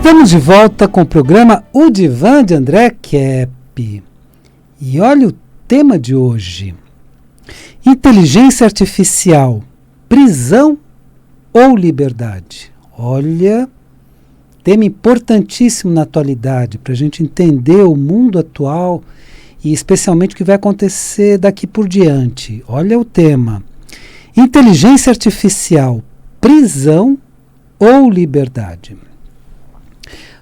Estamos de volta com o programa O Divã de André Kepp. E olha o tema de hoje: inteligência artificial, prisão ou liberdade? Olha, tema importantíssimo na atualidade, para a gente entender o mundo atual e especialmente o que vai acontecer daqui por diante. Olha o tema: inteligência artificial, prisão ou liberdade?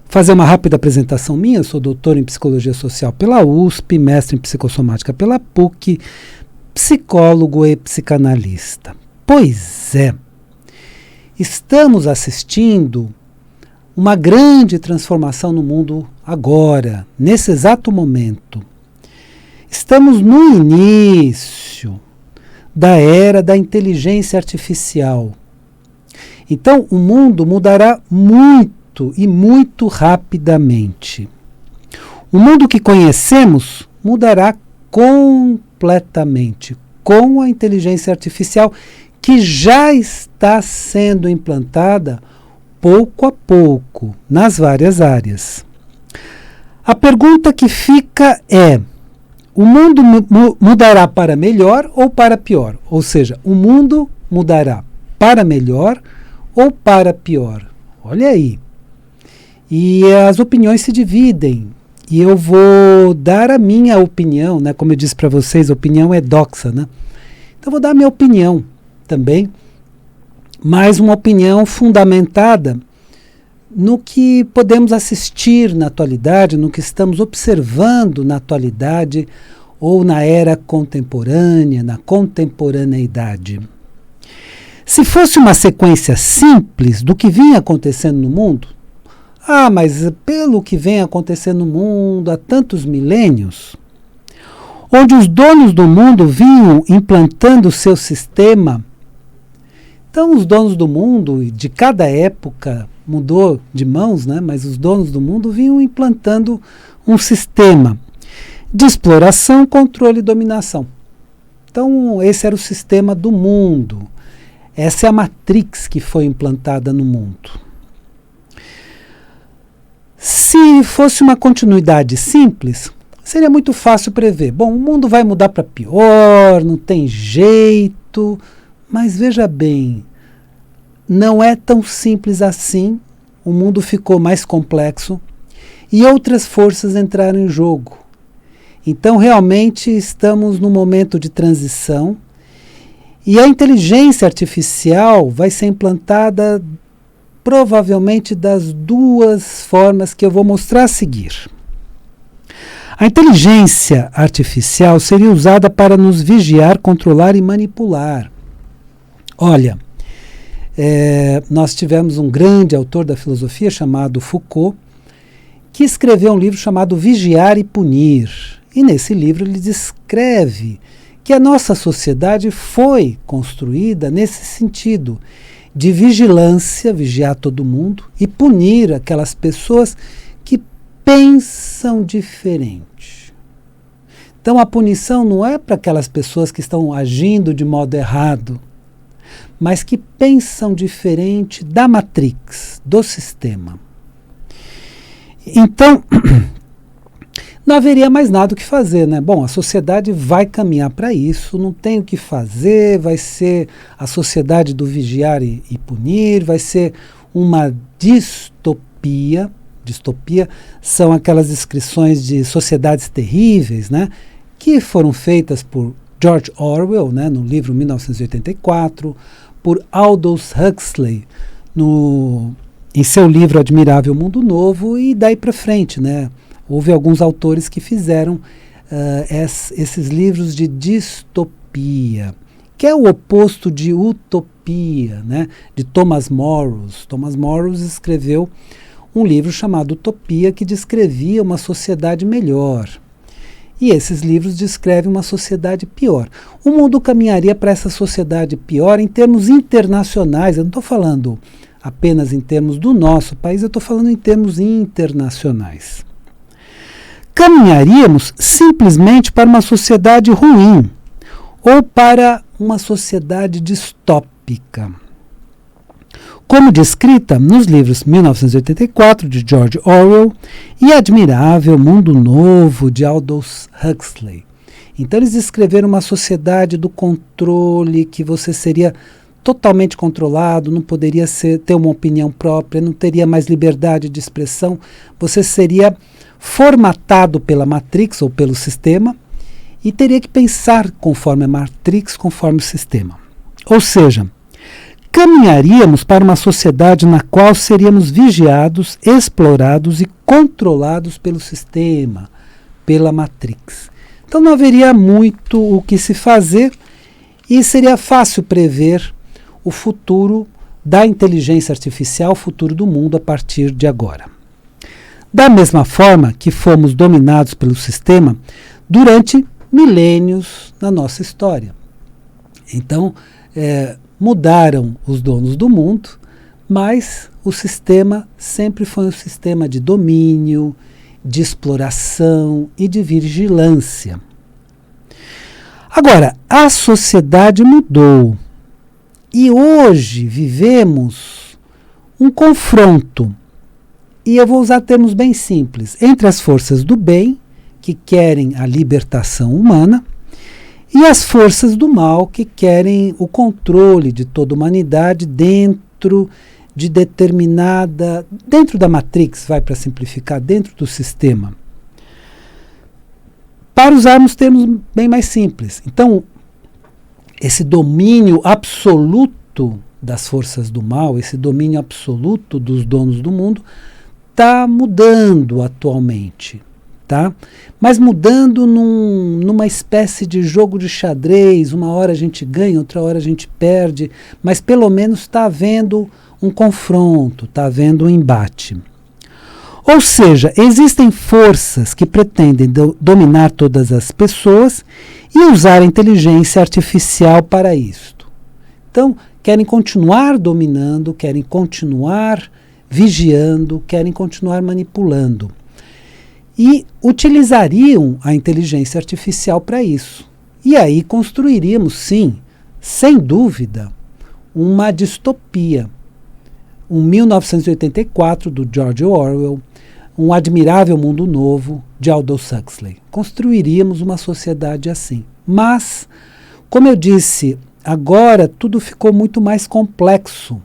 Fazer uma rápida apresentação minha. Eu sou doutor em Psicologia Social pela USP, mestre em Psicossomática pela PUC, psicólogo e psicanalista. Pois é, estamos assistindo uma grande transformação no mundo agora, nesse exato momento. Estamos no início da era da inteligência artificial. Então, o mundo mudará muito e muito rapidamente. O mundo que conhecemos mudará completamente com a inteligência artificial, que já está sendo implantada pouco a pouco nas várias áreas. A pergunta que fica é: o mundo mudará para melhor ou para pior? Ou seja, o mundo mudará para melhor ou para pior? Olha aí. E as opiniões se dividem. E eu vou dar a minha opinião, né? Como eu disse para vocês, opinião é doxa, né? Então eu vou dar a minha opinião também, mas uma opinião fundamentada no que podemos assistir na atualidade, no que estamos observando na atualidade ou na era contemporânea, na contemporaneidade. Se fosse uma sequência simples do que vinha acontecendo no mundo, mas pelo que vem acontecendo no mundo há tantos milênios, onde os donos do mundo vinham implantando o seu sistema, então os donos do mundo, de cada época mudou de mãos, né? Mas os donos do mundo vinham implantando um sistema de exploração, controle e dominação. Então esse era o sistema do mundo. Essa é a matrix que foi implantada no mundo. Se fosse uma continuidade simples, seria muito fácil prever. Bom, o mundo vai mudar para pior, não tem jeito, mas veja bem, não é tão simples assim. O mundo ficou mais complexo e outras forças entraram em jogo. Então, realmente, estamos num momento de transição e a inteligência artificial vai ser implantada provavelmente das duas formas que eu vou mostrar a seguir. A inteligência artificial seria usada para nos vigiar, controlar e manipular. Olha, nós tivemos um grande autor da filosofia chamado Foucault, que escreveu um livro chamado Vigiar e Punir. E nesse livro ele descreve que a nossa sociedade foi construída nesse sentido, de vigilância, vigiar todo mundo e punir aquelas pessoas que pensam diferente. Então a punição não é para aquelas pessoas que estão agindo de modo errado, mas que pensam diferente da matrix, do sistema. Então, não haveria mais nada o que fazer, né? Bom, a sociedade vai caminhar para isso, não tem o que fazer, vai ser a sociedade do vigiar e punir, vai ser uma distopia. Distopia são aquelas descrições de sociedades terríveis, né? Que foram feitas por George Orwell, né? No livro 1984, por Aldous Huxley, em seu livro Admirável Mundo Novo, e daí para frente, né? Houve alguns autores que fizeram esses livros de distopia, que é o oposto de utopia, né? De Thomas Morrows. Thomas Morrows escreveu um livro chamado Utopia, que descrevia uma sociedade melhor. E esses livros descrevem uma sociedade pior. O mundo caminharia para essa sociedade pior em termos internacionais. Eu não estou falando apenas em termos do nosso país, eu estou falando em termos internacionais. Caminharíamos simplesmente para uma sociedade ruim ou para uma sociedade distópica. como descrita nos livros 1984, de George Orwell, e Admirável Mundo Novo, de Aldous Huxley. Então eles descreveram uma sociedade do controle, que você seria totalmente controlado, não poderia ter uma opinião própria, não teria mais liberdade de expressão, você seria formatado pela Matrix ou pelo sistema e teria que pensar conforme a Matrix, conforme o sistema. Ou seja, caminharíamos para uma sociedade na qual seríamos vigiados, explorados e controlados pelo sistema, pela Matrix. Então não haveria muito o que se fazer e seria fácil prever o futuro da inteligência artificial, o futuro do mundo a partir de agora. Da mesma forma que fomos dominados pelo sistema durante milênios na nossa história. Então, mudaram os donos do mundo, mas o sistema sempre foi um sistema de domínio, de exploração e de vigilância. Agora, a sociedade mudou. E hoje vivemos um confronto, e eu vou usar termos bem simples, entre as forças do bem, que querem a libertação humana, e as forças do mal, que querem o controle de toda a humanidade dentro de dentro da Matrix, vai para simplificar, dentro do sistema. Para usarmos termos bem mais simples. Então, esse domínio absoluto das forças do mal, esse domínio absoluto dos donos do mundo, está mudando atualmente, tá? Mas mudando numa espécie de jogo de xadrez, uma hora a gente ganha, outra hora a gente perde, mas pelo menos está havendo um confronto, está havendo um embate. Ou seja, existem forças que pretendem dominar todas as pessoas e usar a inteligência artificial para isto. Então, querem continuar dominando, querem continuar vigiando, querem continuar manipulando. E utilizariam a inteligência artificial para isso. E aí construiríamos, sim, sem dúvida, uma distopia. Um 1984, do George Orwell, um Admirável Mundo Novo, de Aldous Huxley. Construiríamos uma sociedade assim. Mas, como eu disse, agora tudo ficou muito mais complexo.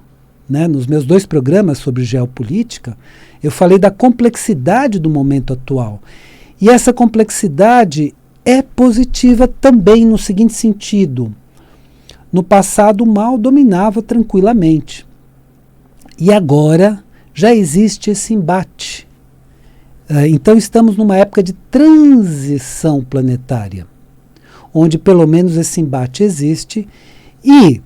Né? Nos meus 2 programas sobre geopolítica, eu falei da complexidade do momento atual. E essa complexidade é positiva também no seguinte sentido. No passado, o mal dominava tranquilamente. E agora já existe esse embate. Então estamos numa época de transição planetária, onde pelo menos esse embate existe e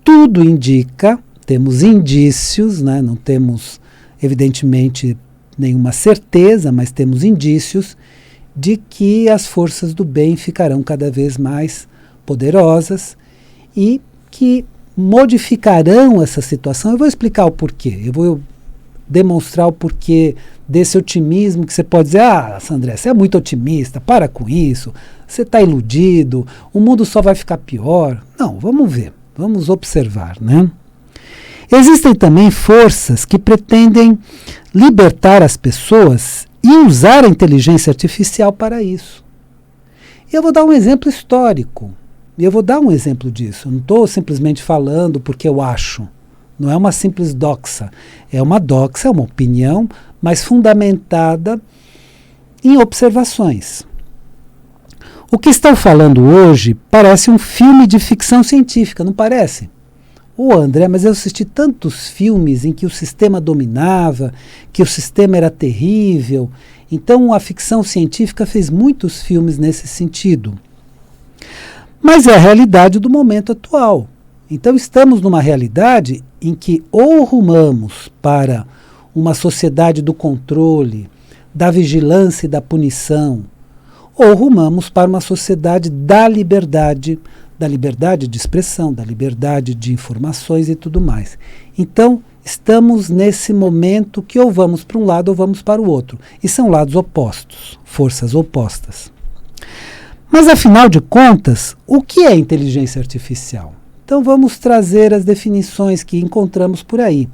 tudo indica, temos indícios, né, não temos evidentemente nenhuma certeza, mas temos indícios de que as forças do bem ficarão cada vez mais poderosas e que modificarão essa situação. Eu vou explicar o porquê, eu vou demonstrar o porquê desse otimismo que você pode dizer, Sandré, você é muito otimista, para com isso, você está iludido, o mundo só vai ficar pior. Não, vamos ver, vamos observar, né? Existem também forças que pretendem libertar as pessoas e usar a inteligência artificial para isso. E eu vou dar um exemplo histórico, e eu vou dar um exemplo disso, eu não estou simplesmente falando porque eu acho. Não é uma simples doxa. É uma doxa, é uma opinião, mas fundamentada em observações. O que estou falando hoje parece um filme de ficção científica, não parece? André, mas eu assisti tantos filmes em que o sistema dominava, que o sistema era terrível. Então a ficção científica fez muitos filmes nesse sentido. Mas é a realidade do momento atual. Então estamos numa realidade em que ou rumamos para uma sociedade do controle, da vigilância e da punição, ou rumamos para uma sociedade da liberdade de expressão, da liberdade de informações e tudo mais. Então estamos nesse momento que ou vamos para um lado ou vamos para o outro. E são lados opostos, forças opostas. Mas afinal de contas, o que é inteligência artificial? Então vamos trazer as definições que encontramos por aí.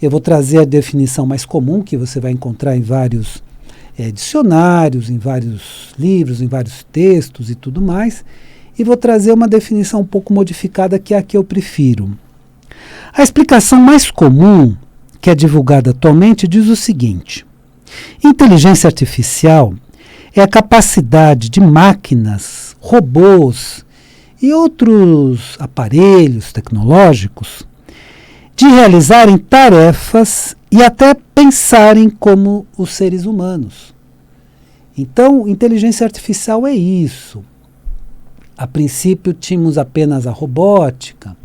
Eu vou trazer a definição mais comum, que você vai encontrar em vários dicionários, em vários livros, em vários textos e tudo mais, e vou trazer uma definição um pouco modificada, que é a que eu prefiro. A explicação mais comum, que é divulgada atualmente, diz o seguinte: inteligência artificial é a capacidade de máquinas, robôs e outros aparelhos tecnológicos de realizarem tarefas e até pensarem como os seres humanos. Então, inteligência artificial é isso. A princípio tínhamos apenas a robótica,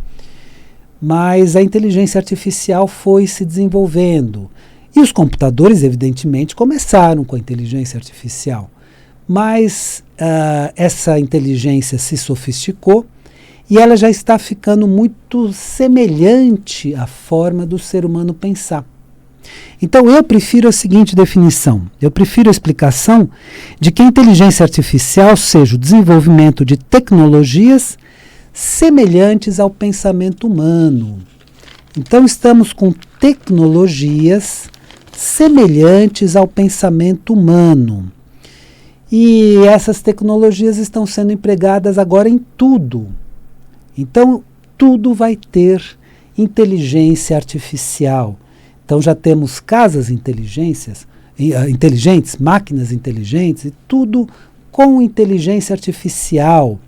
mas a inteligência artificial foi se desenvolvendo. E os computadores, evidentemente, começaram com a inteligência artificial. Mas essa inteligência se sofisticou e ela já está ficando muito semelhante à forma do ser humano pensar. Então eu prefiro a seguinte definição: eu prefiro a explicação de que a inteligência artificial seja o desenvolvimento de tecnologias semelhantes ao pensamento humano. Então estamos com tecnologias semelhantes ao pensamento humano. E essas tecnologias estão sendo empregadas agora em tudo. Então, tudo vai ter inteligência artificial. Então, já temos casas inteligentes, máquinas inteligentes, e tudo com inteligência artificial.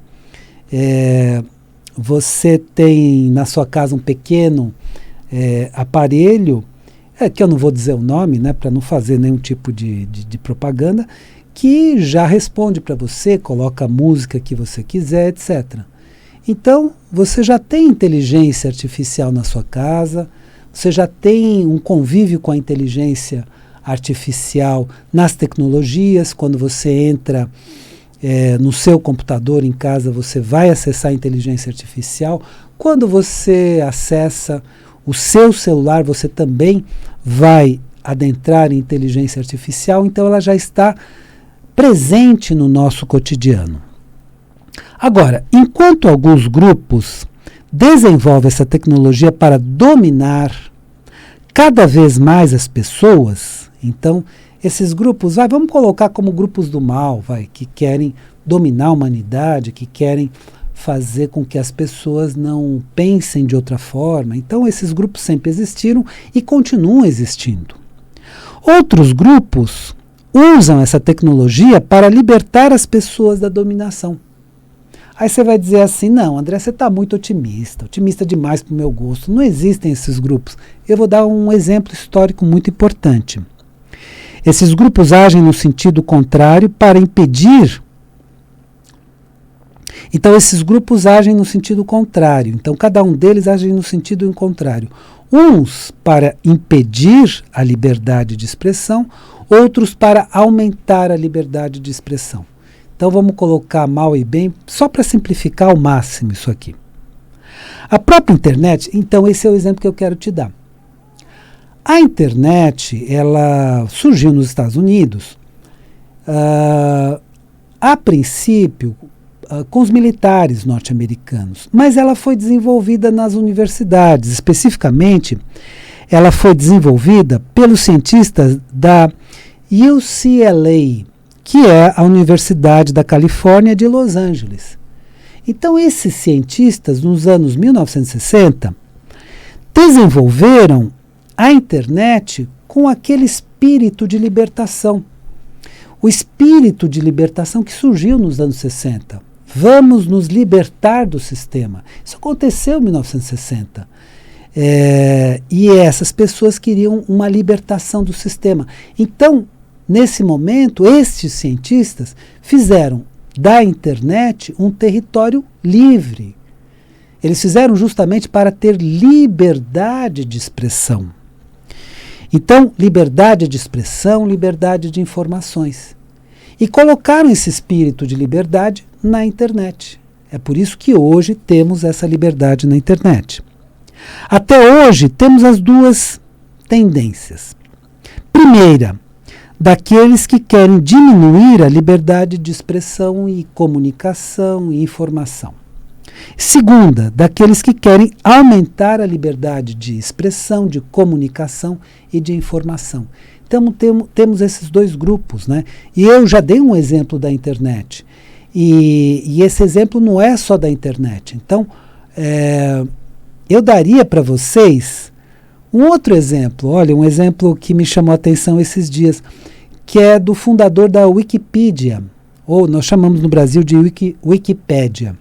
Você tem na sua casa um pequeno aparelho, que eu não vou dizer o nome, né, para não fazer nenhum tipo de propaganda, que já responde para você, coloca a música que você quiser, etc. Então, você já tem inteligência artificial na sua casa, você já tem um convívio com a inteligência artificial nas tecnologias. Quando você entra no seu computador em casa, você vai acessar a inteligência artificial. Quando você acessa o seu celular, você também vai adentrar em inteligência artificial. Então, ela já está presente no nosso cotidiano. Agora, enquanto alguns grupos desenvolvem essa tecnologia para dominar cada vez mais as pessoas, então esses grupos, vamos colocar como grupos do mal, que querem dominar a humanidade, que querem fazer com que as pessoas não pensem de outra forma. Então esses grupos sempre existiram e continuam existindo. Outros grupos usam essa tecnologia para libertar as pessoas da dominação. Aí você vai dizer assim: não, André, você está muito otimista demais para o meu gosto. Não existem esses grupos. Eu vou dar um exemplo histórico muito importante. Esses grupos agem no sentido contrário para impedir. Então, esses grupos agem no sentido contrário. Então, cada um deles age no sentido contrário. Uns para impedir a liberdade de expressão, outros para aumentar a liberdade de expressão. Então vamos colocar mal e bem, só para simplificar ao máximo isso aqui. A própria internet, então esse é o exemplo que eu quero te dar. A internet, ela surgiu nos Estados Unidos, a princípio, com os militares norte-americanos, mas ela foi desenvolvida nas universidades. Especificamente, ela foi desenvolvida pelos cientistas da UCLA, que é a Universidade da Califórnia de Los Angeles. Então, esses cientistas, nos anos 1960, desenvolveram a internet com aquele espírito de libertação. O espírito de libertação que surgiu nos anos 60. Vamos nos libertar do sistema. Isso aconteceu em 1960. E essas pessoas queriam uma libertação do sistema. Então, nesse momento, estes cientistas fizeram da internet um território livre. Eles fizeram justamente para ter liberdade de expressão. Então, liberdade de expressão, liberdade de informações. E colocaram esse espírito de liberdade na internet. É por isso que hoje temos essa liberdade na internet. Até hoje, temos as duas tendências. Primeira, daqueles que querem diminuir a liberdade de expressão e comunicação e informação. Segunda, daqueles que querem aumentar a liberdade de expressão, de comunicação e de informação. Então temos esses dois grupos, né? E eu já dei um exemplo da internet. E esse exemplo não é só da internet. Então, eu daria para vocês um outro exemplo. Olha, um exemplo que me chamou a atenção esses dias, que é do fundador da Wikipedia, ou nós chamamos no Brasil de Wikipédia,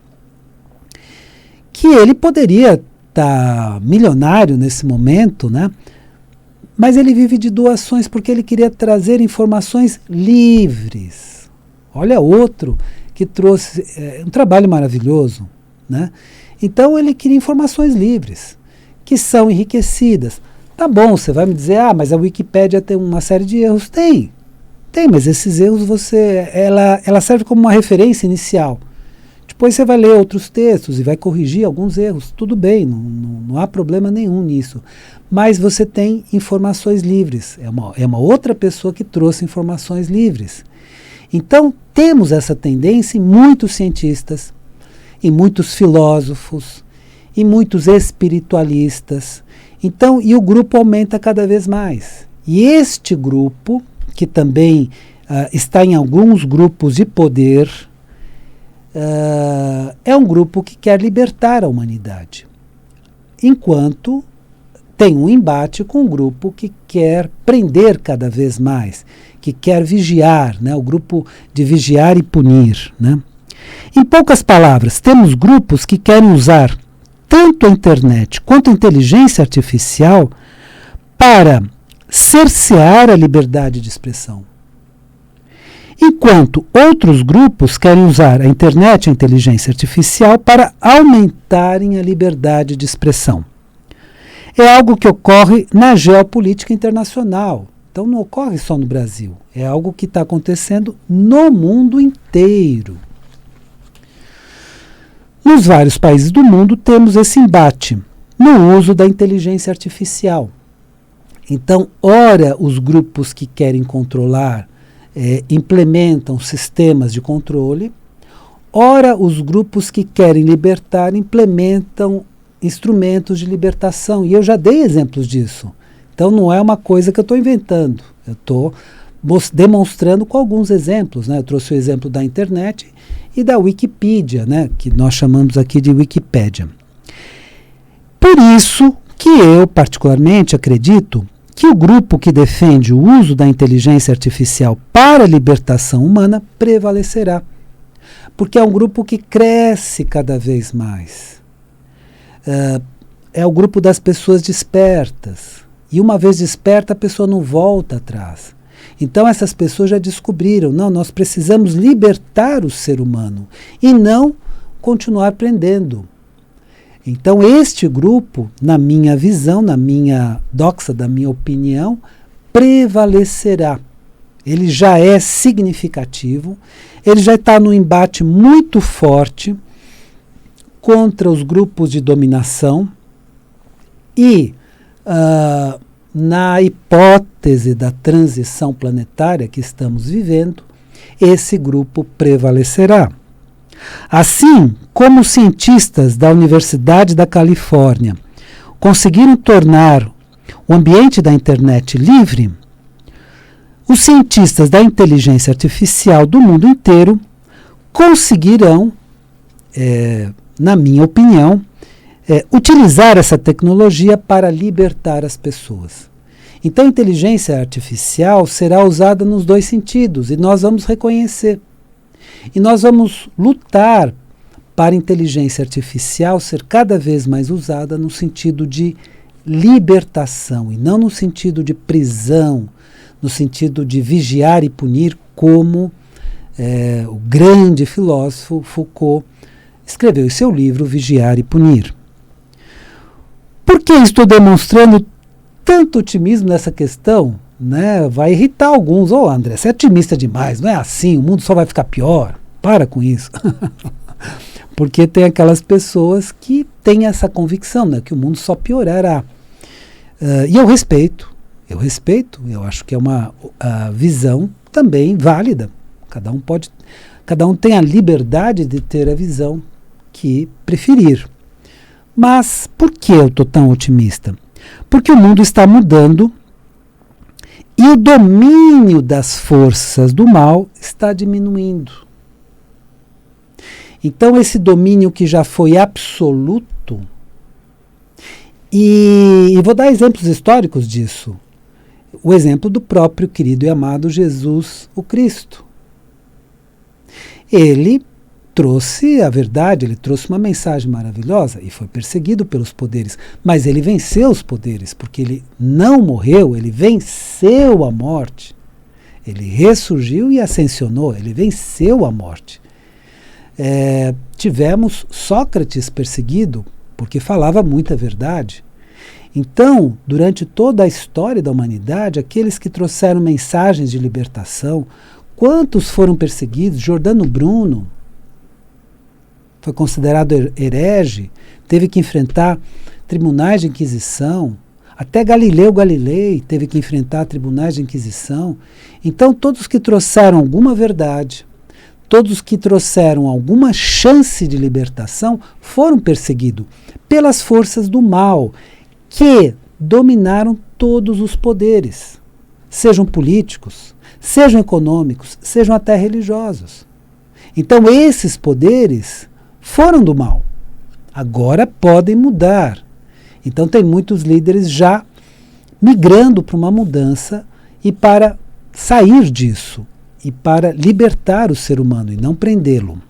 que ele poderia estar milionário nesse momento, né? Mas ele vive de doações porque ele queria trazer informações livres. Olha, outro que trouxe um trabalho maravilhoso, né? Então ele queria informações livres, que são enriquecidas. Tá bom, você vai me dizer, mas a Wikipédia tem uma série de erros. Tem, mas esses erros ela serve como uma referência inicial. Depois você vai ler outros textos e vai corrigir alguns erros. Tudo bem, não há problema nenhum nisso. Mas você tem informações livres. É uma outra pessoa que trouxe informações livres. Então, temos essa tendência em muitos cientistas, em muitos filósofos, em muitos espiritualistas. Então, e o grupo aumenta cada vez mais. E este grupo, que também está em alguns grupos de poder, é um grupo que quer libertar a humanidade, enquanto tem um embate com um grupo que quer prender cada vez mais, que quer vigiar, né, o grupo de vigiar e punir, né? Em poucas palavras, temos grupos que querem usar tanto a internet quanto a inteligência artificial para cercear a liberdade de expressão, enquanto outros grupos querem usar a internet e a inteligência artificial para aumentarem a liberdade de expressão. É algo que ocorre na geopolítica internacional. Então não ocorre só no Brasil. É algo que está acontecendo no mundo inteiro. Nos vários países do mundo temos esse embate no uso da inteligência artificial. Então, ora, os grupos que querem controlar implementam sistemas de controle, ora, os grupos que querem libertar implementam instrumentos de libertação. E eu já dei exemplos disso. Então, não é uma coisa que eu estou inventando. Eu estou demonstrando com alguns exemplos, né? Eu trouxe o exemplo da internet e da Wikipedia, né? Que nós chamamos aqui de Wikipédia. Por isso que eu, particularmente, acredito que o grupo que defende o uso da inteligência artificial para a libertação humana prevalecerá. Porque é um grupo que cresce cada vez mais. É o grupo das pessoas despertas. E uma vez desperta, a pessoa não volta atrás. Então essas pessoas já descobriram, não, nós precisamos libertar o ser humano e não continuar prendendo. Então este grupo, na minha visão, na minha doxa, da minha opinião, prevalecerá. Ele já é significativo, ele já está num embate muito forte contra os grupos de dominação e na hipótese da transição planetária que estamos vivendo, esse grupo prevalecerá. Assim como os cientistas da Universidade da Califórnia conseguiram tornar o ambiente da internet livre, os cientistas da inteligência artificial do mundo inteiro conseguirão, na minha opinião, utilizar essa tecnologia para libertar as pessoas. Então a inteligência artificial será usada nos dois sentidos e nós vamos reconhecer. E nós vamos lutar para a inteligência artificial ser cada vez mais usada no sentido de libertação e não no sentido de prisão, no sentido de vigiar e punir, como o grande filósofo Foucault escreveu em seu livro Vigiar e Punir. Por que estou demonstrando tanto otimismo nessa questão? Né? Vai irritar alguns. André, você é otimista demais, não é assim, o mundo só vai ficar pior. Para com isso. Porque tem aquelas pessoas que têm essa convicção, né, que o mundo só piorará. E eu respeito, eu acho que é uma visão também válida. Cada um tem a liberdade de ter a visão que preferir. Mas por que eu estou tão otimista? Porque o mundo está mudando e o domínio das forças do mal está diminuindo. Então esse domínio que já foi absoluto, e vou dar exemplos históricos disso. O exemplo do próprio querido e amado Jesus, o Cristo. Ele trouxe a verdade, ele trouxe uma mensagem maravilhosa e foi perseguido pelos poderes, mas ele venceu os poderes, porque ele não morreu, ele venceu a morte. Ele ressurgiu e ascensionou, ele venceu a morte. Tivemos Sócrates perseguido, porque falava muita verdade. Então, durante toda a história da humanidade, aqueles que trouxeram mensagens de libertação, quantos foram perseguidos? Giordano Bruno foi considerado herege, teve que enfrentar tribunais de inquisição. Até Galileu Galilei teve que enfrentar tribunais de inquisição. Então, todos que trouxeram alguma verdade, todos que trouxeram alguma chance de libertação, foram perseguidos pelas forças do mal, que dominaram todos os poderes, sejam políticos, sejam econômicos, sejam até religiosos. Então, esses poderes foram do mal. Agora podem mudar. Então tem muitos líderes já migrando para uma mudança e para sair disso e para libertar o ser humano e não prendê-lo.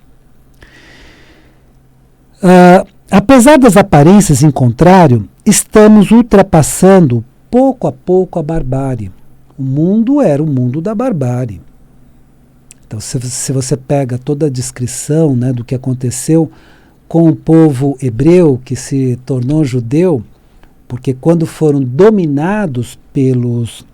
Apesar das aparências em contrário, estamos ultrapassando pouco a pouco a barbárie. O mundo era o mundo da barbárie. Então, se você pega toda a descrição, né, do que aconteceu com o povo hebreu que se tornou judeu, porque quando foram dominados pelos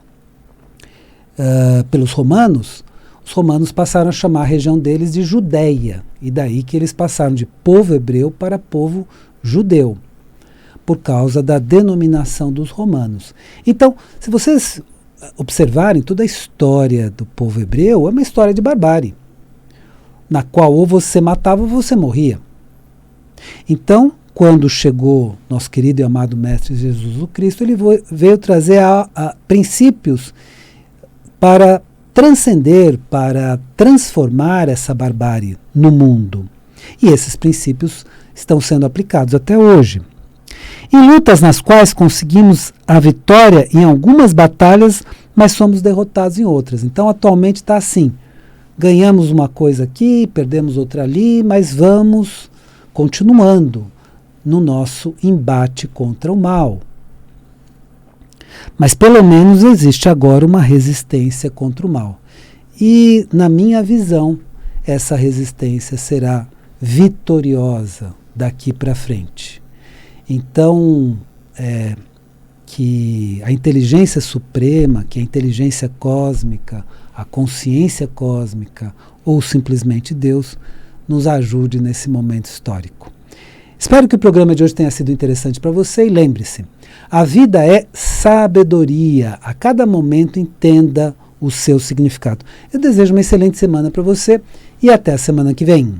romanos, os romanos passaram a chamar a região deles de Judéia, e daí que eles passaram de povo hebreu para povo judeu, por causa da denominação dos romanos. Então, se vocês observarem, toda a história do povo hebreu é uma história de barbárie, na qual ou você matava ou você morria. Então, quando chegou nosso querido e amado Mestre Jesus o Cristo, ele veio trazer princípios para transcender, para transformar essa barbárie no mundo. E esses princípios estão sendo aplicados até hoje. Em lutas nas quais conseguimos a vitória em algumas batalhas, mas somos derrotados em outras. Então, atualmente está assim. Ganhamos uma coisa aqui, perdemos outra ali, mas vamos continuando no nosso embate contra o mal. Mas pelo menos existe agora uma resistência contra o mal. E, na minha visão, essa resistência será vitoriosa daqui para frente. Então, que a inteligência suprema, que a inteligência cósmica, a consciência cósmica ou simplesmente Deus nos ajude nesse momento histórico. Espero que o programa de hoje tenha sido interessante para você e lembre-se, a vida é sabedoria, a cada momento entenda o seu significado. Eu desejo uma excelente semana para você e até a semana que vem.